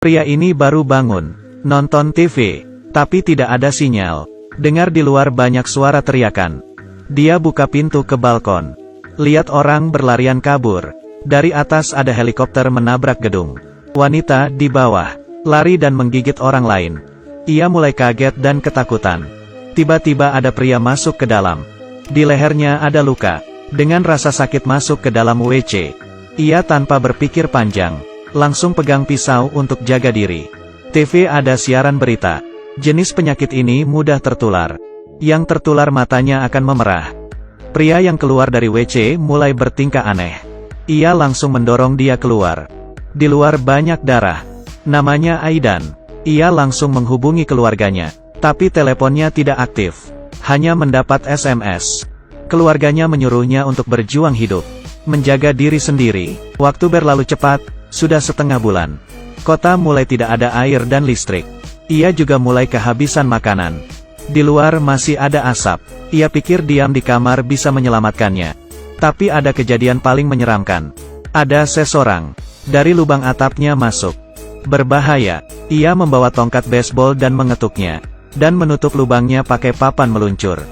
Pria ini baru bangun, nonton TV, tapi tidak ada sinyal. Dengar di luar banyak suara teriakan. Dia buka pintu ke balkon. Lihat orang berlarian kabur. Dari atas ada helikopter menabrak gedung. Wanita di bawah, lari dan menggigit orang lain. Ia mulai kaget dan ketakutan. Tiba-tiba ada pria masuk ke dalam. Di lehernya ada luka. Dengan rasa sakit masuk ke dalam WC. Ia tanpa berpikir panjang, langsung pegang pisau untuk jaga diri. TV ada siaran berita. Jenis penyakit ini mudah tertular. Yang tertular matanya akan memerah. Pria yang keluar dari WC mulai bertingkah aneh. Ia langsung mendorong dia keluar. Di luar banyak darah. Namanya Aidan. Ia langsung menghubungi keluarganya. Tapi teleponnya tidak aktif. Hanya mendapat SMS. Keluarganya menyuruhnya untuk berjuang hidup. Menjaga diri sendiri. Waktu berlalu cepat, sudah setengah bulan. Kota mulai tidak ada air dan listrik. Ia juga mulai kehabisan makanan. Di luar masih ada asap. Ia pikir diam di kamar bisa menyelamatkannya. Tapi ada kejadian paling menyeramkan. Ada seseorang dari lubang atapnya masuk. Berbahaya. Ia membawa tongkat baseball dan mengetuknya. Dan menutup lubangnya pakai papan meluncur.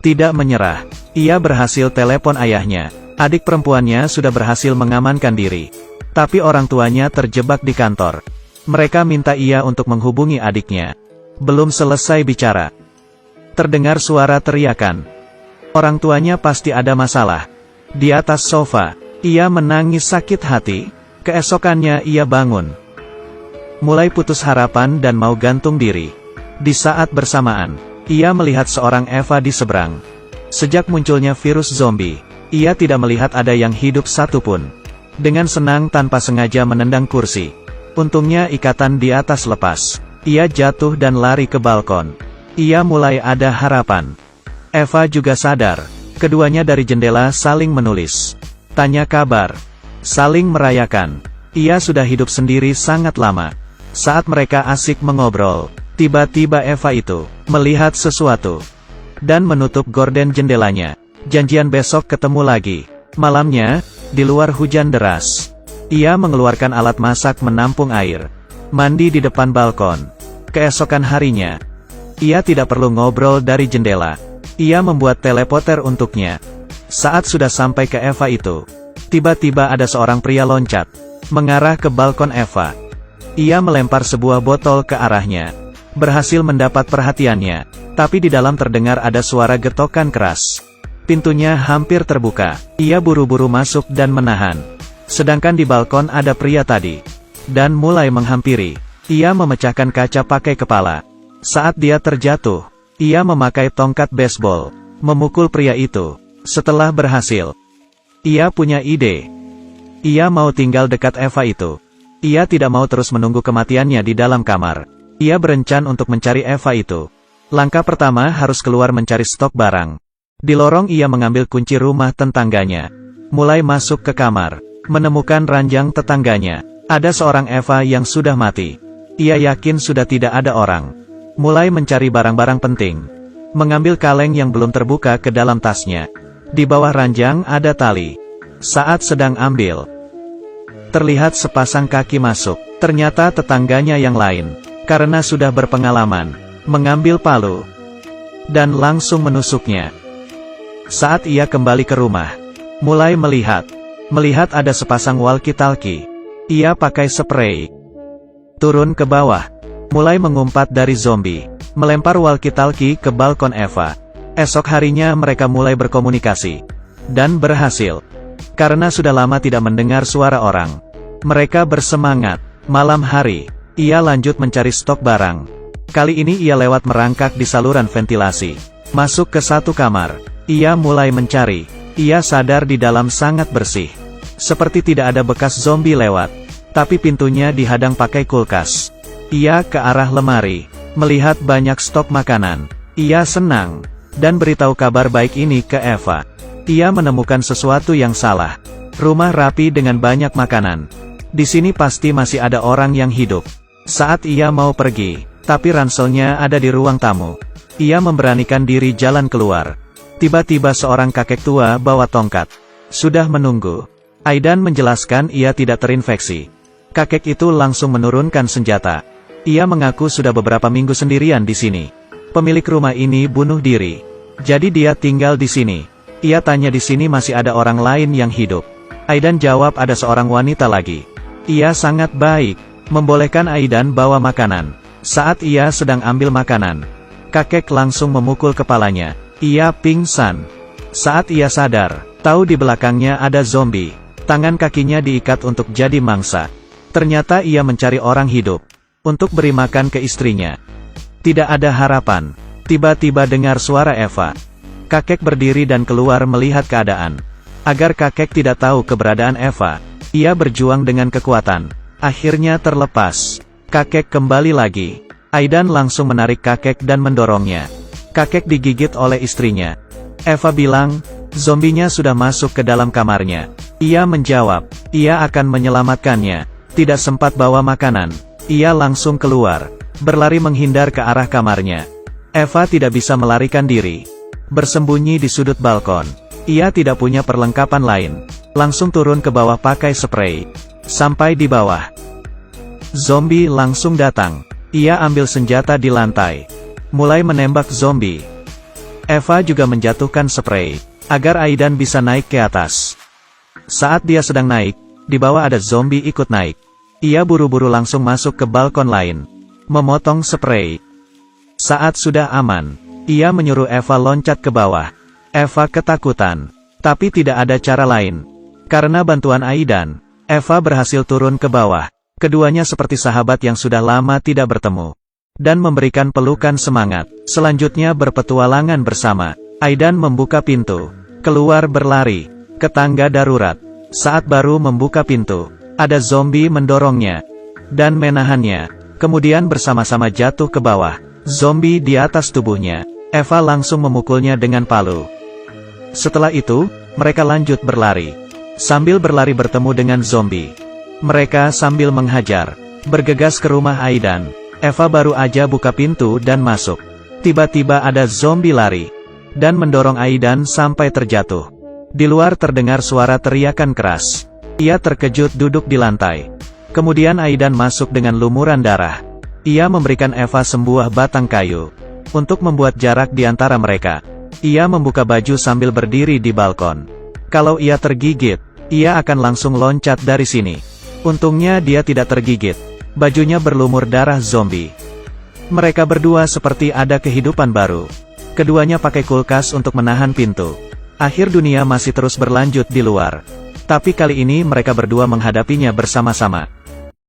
Tidak menyerah. Ia berhasil telepon ayahnya. Adik perempuannya sudah berhasil mengamankan diri. Tapi orang tuanya terjebak di kantor. Mereka minta ia untuk menghubungi adiknya. Belum selesai bicara. Terdengar suara teriakan. Orang tuanya pasti ada masalah. Di atas sofa, ia menangis sakit hati. Keesokannya ia bangun. Mulai putus harapan dan mau gantung diri. Di saat bersamaan, ia melihat seorang Eva di seberang. Sejak munculnya virus zombie, ia tidak melihat ada yang hidup satupun. Dengan senang tanpa sengaja menendang kursi. Untungnya ikatan di atas lepas. Ia jatuh dan lari ke balkon. Ia mulai ada harapan. Eva juga sadar. Keduanya dari jendela saling menulis. Tanya kabar. Saling merayakan. Ia sudah hidup sendiri sangat lama. Saat mereka asik mengobrol, tiba-tiba Eva itu melihat sesuatu. Dan menutup gorden jendelanya. Janjian besok ketemu lagi. Malamnya, di luar hujan deras. Ia mengeluarkan alat masak menampung air. Mandi di depan balkon. Keesokan harinya, ia tidak perlu ngobrol dari jendela. Ia membuat teleporter untuknya. Saat sudah sampai ke Eva itu, tiba-tiba ada seorang pria loncat, mengarah ke balkon Eva. Ia melempar sebuah botol ke arahnya. Berhasil mendapat perhatiannya. Tapi di dalam terdengar ada suara getokan keras. Pintunya hampir terbuka. Ia buru-buru masuk dan menahan. Sedangkan di balkon ada pria tadi. Dan mulai menghampiri. Ia memecahkan kaca pakai kepala. Saat dia terjatuh, ia memakai tongkat baseball. Memukul pria itu. Setelah berhasil, ia punya ide. Ia mau tinggal dekat Eva itu. Ia tidak mau terus menunggu kematiannya di dalam kamar. Ia berencana untuk mencari Eva itu. Langkah pertama harus keluar mencari stok barang. Di lorong ia mengambil kunci rumah tetangganya. Mulai masuk ke kamar. Menemukan ranjang tetangganya. Ada seorang Eva yang sudah mati. Ia yakin sudah tidak ada orang. Mulai mencari barang-barang penting. Mengambil kaleng yang belum terbuka ke dalam tasnya. Di bawah ranjang ada tali. Saat sedang ambil, terlihat sepasang kaki masuk. Ternyata tetangganya yang lain. Karena sudah berpengalaman, mengambil palu. Dan langsung menusuknya. Saat ia kembali ke rumah, mulai melihat ada sepasang walkie-talkie. Ia pakai spray. Turun ke bawah. Mulai mengumpat dari zombie. Melempar walkie-talkie ke balkon Eva. Esok harinya mereka mulai berkomunikasi. Dan berhasil. Karena sudah lama tidak mendengar suara orang. Mereka bersemangat. Malam hari, ia lanjut mencari stok barang. Kali ini ia lewat merangkak di saluran ventilasi. Masuk ke satu kamar. Ia mulai mencari. Ia sadar di dalam sangat bersih. Seperti tidak ada bekas zombie lewat. Tapi pintunya dihadang pakai kulkas. Ia ke arah lemari. Melihat banyak stok makanan. Ia senang. Dan beritahu kabar baik ini ke Eva. Ia menemukan sesuatu yang salah. Rumah rapi dengan banyak makanan. Di sini pasti masih ada orang yang hidup. Saat ia mau pergi, tapi ranselnya ada di ruang tamu. Ia memberanikan diri jalan keluar. Tiba-tiba seorang kakek tua bawa tongkat. Sudah menunggu. Aidan menjelaskan ia tidak terinfeksi. Kakek itu langsung menurunkan senjata. Ia mengaku sudah beberapa minggu sendirian di sini. Pemilik rumah ini bunuh diri. Jadi dia tinggal di sini. Ia tanya di sini masih ada orang lain yang hidup. Aidan jawab ada seorang wanita lagi. Ia sangat baik, membolehkan Aidan bawa makanan. Saat ia sedang ambil makanan, kakek langsung memukul kepalanya. Ia pingsan. Saat ia sadar, tahu di belakangnya ada zombie. Tangan kakinya diikat untuk jadi mangsa. Ternyata ia mencari orang hidup untuk beri makan ke istrinya. Tidak ada harapan. Tiba-tiba dengar suara Eva. Kakek berdiri dan keluar melihat keadaan. Agar kakek tidak tahu keberadaan Eva, ia berjuang dengan kekuatan. Akhirnya terlepas. Kakek kembali lagi. Aidan langsung menarik kakek dan mendorongnya. Kakek digigit oleh istrinya. Eva bilang, zombinya sudah masuk ke dalam kamarnya. Ia menjawab, ia akan menyelamatkannya. Tidak sempat bawa makanan. Ia langsung keluar, berlari menghindar ke arah kamarnya. Eva tidak bisa melarikan diri. Bersembunyi di sudut balkon. Ia tidak punya perlengkapan lain. Langsung turun ke bawah pakai spray. Sampai di bawah, zombie langsung datang. Ia ambil senjata di lantai, mulai menembak zombie. Eva juga menjatuhkan spray, agar Aidan bisa naik ke atas. Saat dia sedang naik, di bawah ada zombie ikut naik. Ia buru-buru langsung masuk ke balkon lain, memotong spray. Saat sudah aman, ia menyuruh Eva loncat ke bawah. Eva ketakutan, tapi tidak ada cara lain. Karena bantuan Aidan, Eva berhasil turun ke bawah. Keduanya seperti sahabat yang sudah lama tidak bertemu. Dan memberikan pelukan semangat. Selanjutnya berpetualangan bersama. Aidan membuka pintu, keluar berlari ke tangga darurat. Saat baru membuka pintu, ada zombie mendorongnya dan menahannya. Kemudian bersama-sama jatuh ke bawah. Zombie di atas tubuhnya. Eva langsung memukulnya dengan palu. Setelah itu, mereka lanjut berlari. Sambil berlari bertemu dengan zombie. Mereka sambil menghajar, bergegas ke rumah Aidan. Eva baru aja buka pintu dan masuk. Tiba-tiba ada zombie lari dan mendorong Aidan sampai terjatuh. Di luar terdengar suara teriakan keras. Ia terkejut duduk di lantai. Kemudian Aidan masuk dengan lumuran darah. Ia memberikan Eva sebuah batang kayu untuk membuat jarak di antara mereka. Ia membuka baju sambil berdiri di balkon. Kalau ia tergigit, ia akan langsung loncat dari sini. Untungnya dia tidak tergigit. Bajunya berlumur darah zombie. Mereka berdua seperti ada kehidupan baru. Keduanya pakai kulkas untuk menahan pintu. Akhir dunia masih terus berlanjut di luar. Tapi kali ini mereka berdua menghadapinya bersama-sama.